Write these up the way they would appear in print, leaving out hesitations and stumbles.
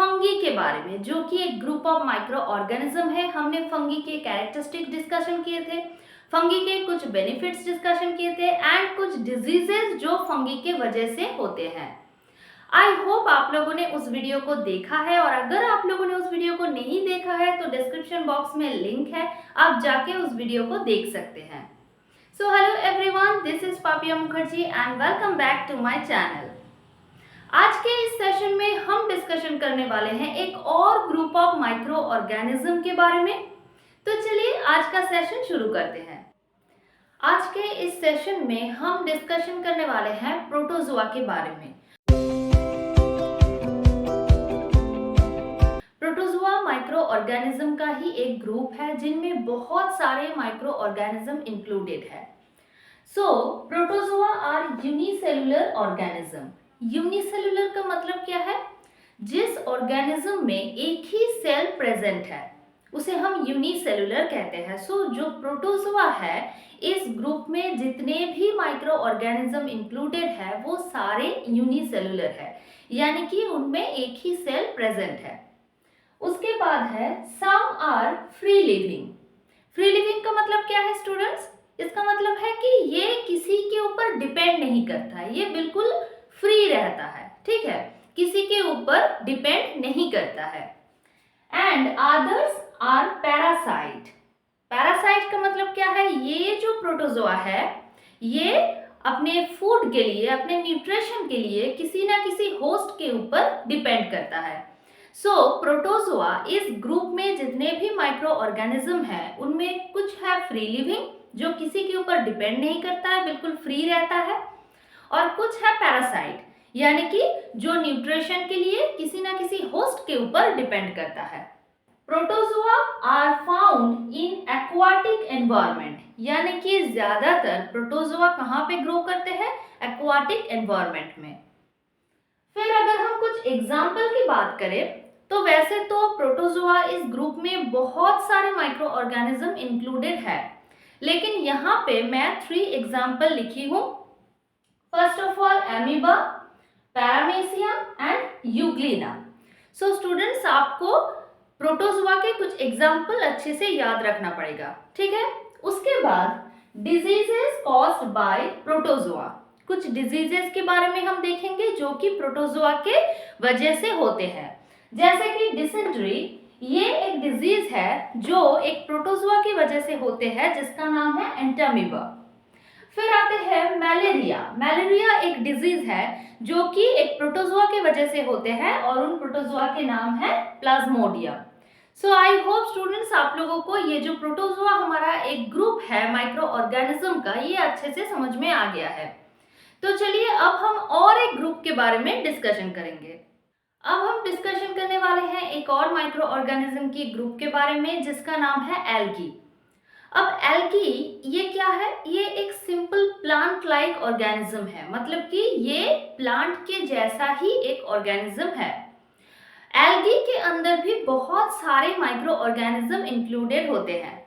Fungi के बारे में, जो कि एक ग्रुप ऑफ माइक्रो ऑर्गेनिज्म है। हमने फंगी के कैरेक्टरिस्टिक डिस्कशन किए थे, फंगी के कुछ बेनिफिट्स डिस्कशन किए थे एंड कुछ डिजीजेस जो फंगी के वजह से होते हैं। आई होप आप लोगों ने उस वीडियो को देखा है, और अगर आप लोगों ने उस वीडियो को नहीं देखा है तो डिस्क्रिप्शन बॉक्स में लिंक है, आप जाके उस वीडियो को देख सकते हैं। So hello everyone, this is Papiya Mukherjee and welcome back to my channel. आज के इस सेशन में हम डिस्कशन करने वाले हैं एक और ग्रुप ऑफ माइक्रो ऑर्गेनिज्म के बारे में। तो चलिए आज का सेशन शुरू करते हैं। आज के इस सेशन में हम डिस्कशन करने वाले हैं प्रोटोजोआ के बारे में। प्रोटोजोआ माइक्रो ऑर्गेनिज्म का ही एक ग्रुप है जिनमें बहुत सारे माइक्रो ऑर्गेनिज्म इंक्लूडेड है। So protozoa are unicellular organism. Unicellular का मतलब क्या है? जिस ऑर्गेनिज्म में एक ही सेल प्रेजेंट है उसे हम यूनिसेलुलर कहते हैं। सो जो प्रोटोजोआ है, इस ग्रुप में जितने भी माइक्रो ऑर्गेनिज्म इंक्लूडेड है वो सारे यूनिसेलुलर है, यानी कि उनमें एक ही सेल प्रेजेंट है। उसके बाद है some are free living. Free living का मतलब क्या है स्टूडेंट्स? इसका मतलब है कि ये किसी के ऊपर डिपेंड नहीं करता है, ये बिल्कुल फ्री रहता है, ठीक है, किसी के ऊपर डिपेंड नहीं करता है। And others are parasite. Parasite का मतलब क्या है? ये जो प्रोटोजोआ है ये अपने फूड के लिए, अपने न्यूट्रिशन के लिए किसी ना किसी होस्ट के ऊपर डिपेंड करता है। सो प्रोटोजोआ इस ग्रुप में जितने भी माइक्रो ऑर्गेनिज्म है उनमें कुछ है फ्री लिविंग, जो किसी के ऊपर डिपेंड नहीं करता है, बिल्कुल फ्री रहता है, और कुछ है पैरासाइट, यानी कि जो न्यूट्रिशन के लिए किसी ना किसी होस्ट के ऊपर डिपेंड करता है। Protozoa are found in aquatic environment, यानी कि ज्यादातर प्रोटोजोआ कहाँ पे ग्रो करते हैं? एक्वाटिक एनवायरनमेंट में। फिर अगर हम कुछ एग्जाम्पल की बात करें तो वैसे तो प्रोटोजोआ इस ग्रुप में बहुत सारे माइक्रो ऑर्गेनिज्म इंक्लूडेड है, लेकिन यहाँ पे मैं 3 एग्जाम्पल लिखी हूँ। First of all amoeba, paramecium and Euglena. So students, आपको प्रोटोजोआ के कुछ एग्जाम्पल अच्छे से याद रखना पड़ेगा, ठीक है। उसके बाद डिजीजेस कॉज्ड बाय प्रोटोजोआ। कुछ डिजीजेस के बारे में हम देखेंगे जो कि प्रोटोजोआ के वजह से होते हैं, जैसे कि डिसेंट्री। ये एक डिजीज है जो एक प्रोटोजोआ की वजह से होते हैं, जिसका नाम है एंटामीबा। फिर आते हैं मलेरिया। मलेरिया एक डिजीज है जो कि एक प्रोटोजोआ की वजह से होते हैं, और उन प्रोटोजोआ के नाम है Plasmodium. So I hope students, आप लोगों को ये जो प्रोटोजोआ हमारा एक ग्रुप है माइक्रो ऑर्गेनिज्म का, ये अच्छे से समझ में आ गया है। तो चलिए अब हम और एक ग्रुप के बारे में डिस्कशन करेंगे। अब हम डिस्कशन करने वाले हैं एक और माइक्रो ऑर्गेनिज्म की ग्रुप के बारे में, जिसका नाम है एल्गी। अब एल्गी ये क्या है? ये एक सिंपल प्लांट लाइक ऑर्गेनिज्म है, मतलब कि ये प्लांट के जैसा ही एक ऑर्गेनिज्म है। एल्गी के अंदर भी बहुत सारे माइक्रो ऑर्गेनिज्म इंक्लूडेड होते हैं।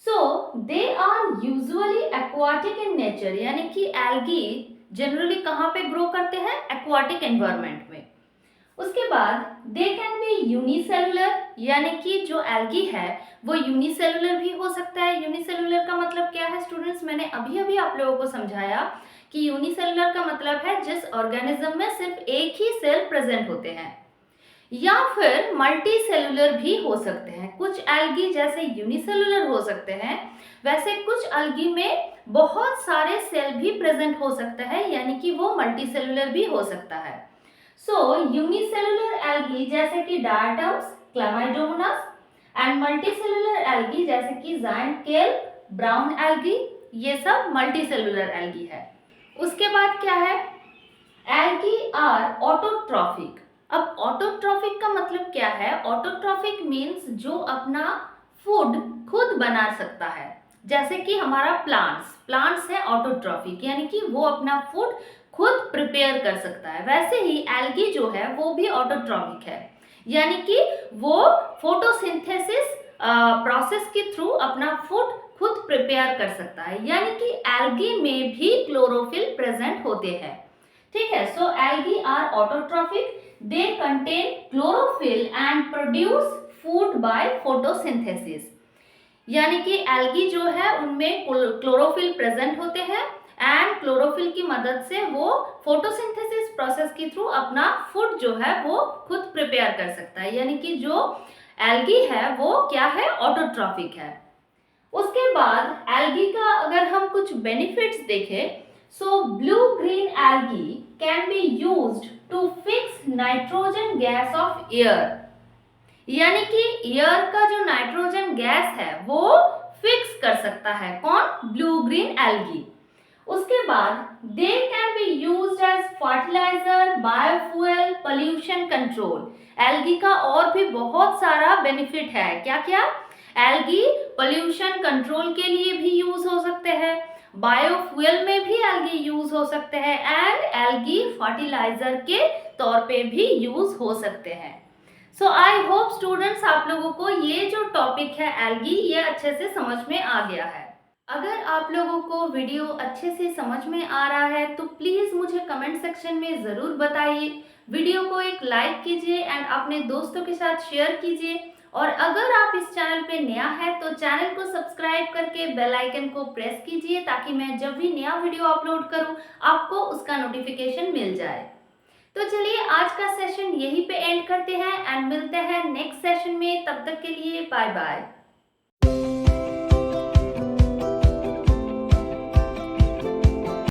So they are usually aquatic in nature, यानी कि एल्गी जनरली कहाँ पे ग्रो करते हैं? एक्वाटिक एनवायरनमेंट में। उसके बाद दे कैन बी यूनिसेलुलर, यानी कि जो एल्गी है वो यूनिसेलुलर भी हो सकता है। यूनिसेलुलर का मतलब क्या है स्टूडेंट्स? मैंने अभी अभी आप लोगों को समझाया कि यूनिसेलुलर का मतलब है जिस ऑर्गेनिज्म में सिर्फ एक ही सेल प्रेजेंट होते हैं, या फिर मल्टी सेलुलर भी हो सकते हैं। कुछ एल्गी जैसे यूनिसेलुलर हो सकते हैं, वैसे कुछ एल्गी में बहुत सारे सेल भी प्रेजेंट हो सकता है, यानी कि वो मल्टी सेलुलर भी हो सकता है। सो यूनिसेलुलर एल्गी जैसे कि diatoms, Chlamydomonas, and multicellular algae जैसे कि ज़ायंटकेल, ब्राउन एल्गी, ये सब मल्टीसेलुलर एल्गी है। उसके बाद क्या है? Algae are autotrophic. अब ऑटोट्रॉफिक का मतलब क्या है? ऑटोट्रॉफिक मीन्स जो अपना फूड खुद बना सकता है, जैसे कि हमारा प्लांट्स है ऑटोट्रॉफिक, यानी कि वो अपना फूड खुद प्रिपेयर कर सकता है। वैसे ही एल्गी जो है वो भी ऑटोट्रॉफिक है, यानी कि वो फोटोसिंथेसिस प्रोसेस के थ्रू अपना फूड खुद प्रिपेयर कर सकता है, यानी कि एल्गी में भी क्लोरोफिल प्रेजेंट होते हैं, ठीक है। So algae are autotrophic, they contain chlorophyll and produce food by photosynthesis. यानी कि एल्गी जो है उनमें क्लोरोफिल प्रेजेंट होते हैं एंड क्लोरोफिल की मदद से वो फोटोसिंथेसिस प्रोसेस के थ्रू अपना फूड जो है वो खुद प्रिपेयर कर सकता है। यानी कि जो एल्गी है वो क्या है, ऑटोट्रॉफिक है। उसके बाद एल्गी का अगर हम कुछ बेनिफिट्स देखें, so blue green algae can be used to fix nitrogen gas of air. यानी कि एयर का जो नाइट्रोजन गैस है वो फिक्स कर सकता है कौन, ब्लू ग्रीन एल्गी। उसके बाद they can be used as fertiliser, biofuel, pollution control. Algae का और भी बहुत सारा बेनिफिट है। क्या क्या, एल्गी पोल्यूशन कंट्रोल के लिए भी यूज हो सकते हैं, बायोफ्यूल में भी एल्गी यूज हो सकते हैं एंड एल्गी फर्टिलाइजर के तौर पे भी यूज हो सकते हैं। सो आई होप स्टूडेंट्स आप लोगों को ये जो टॉपिक है एल्गी ये अच्छे से समझ में आ गया है। अगर आप लोगों को वीडियो अच्छे से समझ में आ रहा है तो प्लीज़ मुझे कमेंट सेक्शन में ज़रूर बताइए। वीडियो को एक लाइक कीजिए एंड अपने दोस्तों के साथ शेयर कीजिए। और अगर आप इस चैनल पे नया है तो चैनल को सब्सक्राइब करके बेल आइकन को प्रेस कीजिए ताकि मैं जब भी नया वीडियो अपलोड करूं आपको उसका नोटिफिकेशन मिल जाए। तो चलिए आज का सेशन यहीं पे एंड करते हैं एंड मिलते हैं नेक्स्ट सेशन में। तब तक के लिए बाय बाय।